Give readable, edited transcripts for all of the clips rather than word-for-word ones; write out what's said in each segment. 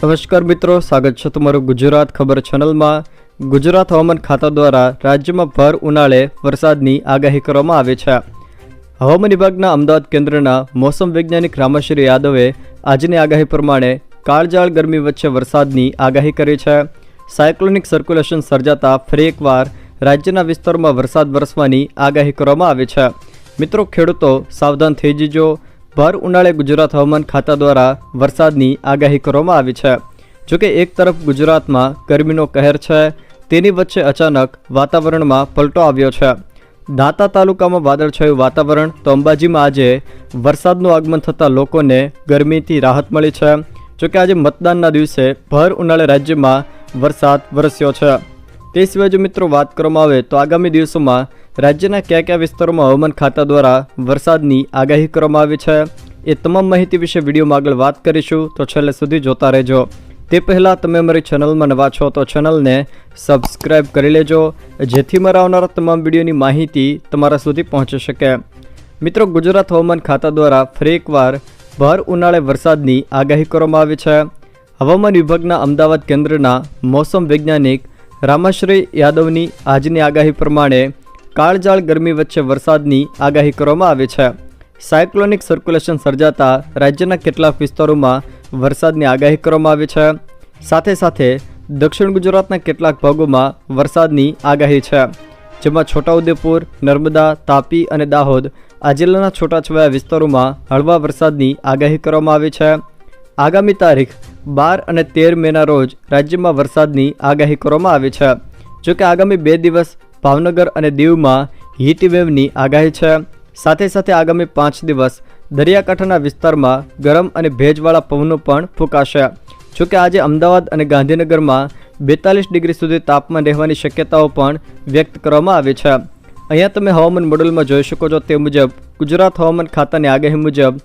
નમસ્કાર મિત્રો, સ્વાગત છે તમારું ગુજરાત ખબર ચેનલમાં। ગુજરાત હવામાન ખાતા દ્વારા રાજ્યમાં ભર ઉનાળે વરસાદની આગાહી કરવામાં આવી છે। હવામાન વિભાગના અમદાવાદ કેન્દ્રના મોસમ વૈજ્ઞાનિક રામાશ્રી યાદવે આજની આગાહી પ્રમાણે કાળઝાળ ગરમી વચ્ચે વરસાદની આગાહી કરી છે। સાયક્લોનિક સર્ક્યુલેશન સર્જાતા ફરી એકવાર રાજ્યના વિસ્તારોમાં વરસાદ વરસવાની આગાહી કરવામાં આવી છે। મિત્રો, ખેડૂતો સાવધાન થઈ જજો। ભર ઉનાળે ગુજરાત હવામાન ખાતા દ્વારા વરસાદની આગાહી કરવામાં આવી છે। જોકે એક તરફ ગુજરાતમાં ગરમીનો કહેર છે, તેની વચ્ચે અચાનક વાતાવરણમાં પલટો આવ્યો છે। દાંતા તાલુકામાં વાદળછાયું વાતાવરણ, તો અંબાજીમાં આજે વરસાદનું આગમન થતાં લોકોને ગરમીથી રાહત મળી છે। જોકે આજે મતદાનના દિવસે ભર ઉનાળે રાજ્યમાં વરસાદ વરસ્યો છે। તે સિવાય જો મિત્રો વાત કરવામાં આવે તો આગામી દિવસોમાં રાજ્યના કયા વિસ્તારોમાં હવામાન ખાતા દ્વારા વરસાદની આગાહી કરવામાં આવી છે, એ તમામ માહિતી વિશે વિડીયોમાં આગળ વાત કરીશું, તો છેલ્લે સુધી જોતા રહેજો। તે પહેલાં તમે અમારી ચેનલમાં નવા છો તો ચેનલને સબસ્ક્રાઈબ કરી લેજો, જેથી મારા આવનારા તમામ વિડીયોની માહિતી તમારા સુધી પહોંચી શકે। મિત્રો, ગુજરાત હવામાન ખાતા દ્વારા ફરી એકવાર ભર ઉનાળે વરસાદની આગાહી કરવામાં આવી છે। હવામાન વિભાગના અમદાવાદ કેન્દ્રના મોસમ વૈજ્ઞાનિક રામાશ્રી યાદવની આજની આગાહી પ્રમાણે કાળઝાળ ગરમી વચ્ચે વરસાદની આગાહી કરવામાં આવી છે। સાયક્લોનિક સર્ક્યુલેશન સર્જાતા રાજ્યના કેટલાક વિસ્તારોમાં વરસાદની આગાહી કરવામાં આવી છે। સાથે સાથે દક્ષિણ ગુજરાતના કેટલાક ભાગોમાં વરસાદની આગાહી છે, જેમાં છોટાઉદેપુર, નર્મદા, તાપી અને દાહોદ આ જિલ્લાના છૂટાછવાયા વિસ્તારોમાં હળવા વરસાદની આગાહી કરવામાં આવી છે। આગામી તારીખ 12 અને 13 મેના રોજ રાજ્યમાં વરસાદની આગાહી કરવામાં આવી છે। જોકે આગામી 2 દિવસ ભાવનગર અને દીવમાં હીટવેવની આગાહી છે। સાથે સાથે આગામી 5 દિવસ દરિયાકાંઠાના વિસ્તારમાં ગરમ અને ભેજવાળા પવનો પણ ફૂંકાશે। જોકે આજે અમદાવાદ અને ગાંધીનગરમાં 42 ડિગ્રી સુધી તાપમાન રહેવાની શક્યતાઓ પણ વ્યક્ત કરવામાં આવી છે। અહીંયા તમે હવામાન મોડેલમાં જોઈ શકો છો તે મુજબ ગુજરાત હવામાન ખાતાની આગાહી મુજબ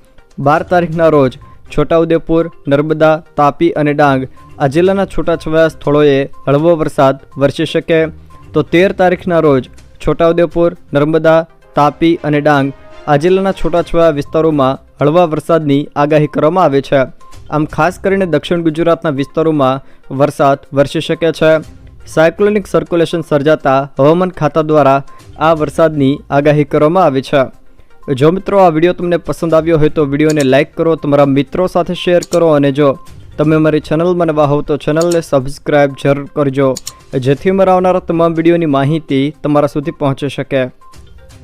12 તારીખના રોજ છોટાઉદેપુર, નર્મદા, તાપી અને ડાંગ આ જિલ્લાના છૂટાછવાયા સ્થળોએ હળવો વરસાદ વરસી શકે, તો 13 તારીખના રોજ છોટાઉદેપુર, નર્મદા, તાપી અને ડાંગ આ જિલ્લાના છૂટાછવાયા વિસ્તારોમાં હળવા વરસાદની આગાહી કરવામાં આવી છે। આમ ખાસ કરીને દક્ષિણ ગુજરાતના વિસ્તારોમાં વરસાદ વરસી શકે છે। સાયક્લોનિક સર્ક્યુલેશન સર્જાતા હવામાન ખાતા દ્વારા આ વરસાદની આગાહી કરવામાં આવી છે। જો મિત્રો આ વિડીયો તમને પસંદ આવ્યો હોય તો વિડીયોને લાઇક કરો, તમારા મિત્રો સાથે શેર કરો, અને જો તમે અમારી ચેનલમાં નવા હોવ તો ચેનલને સબસ્ક્રાઈબ જરૂર કરજો, જેથી મારા આવનારા તમામ વિડીયોની માહિતી તમારા સુધી પહોંચી શકે।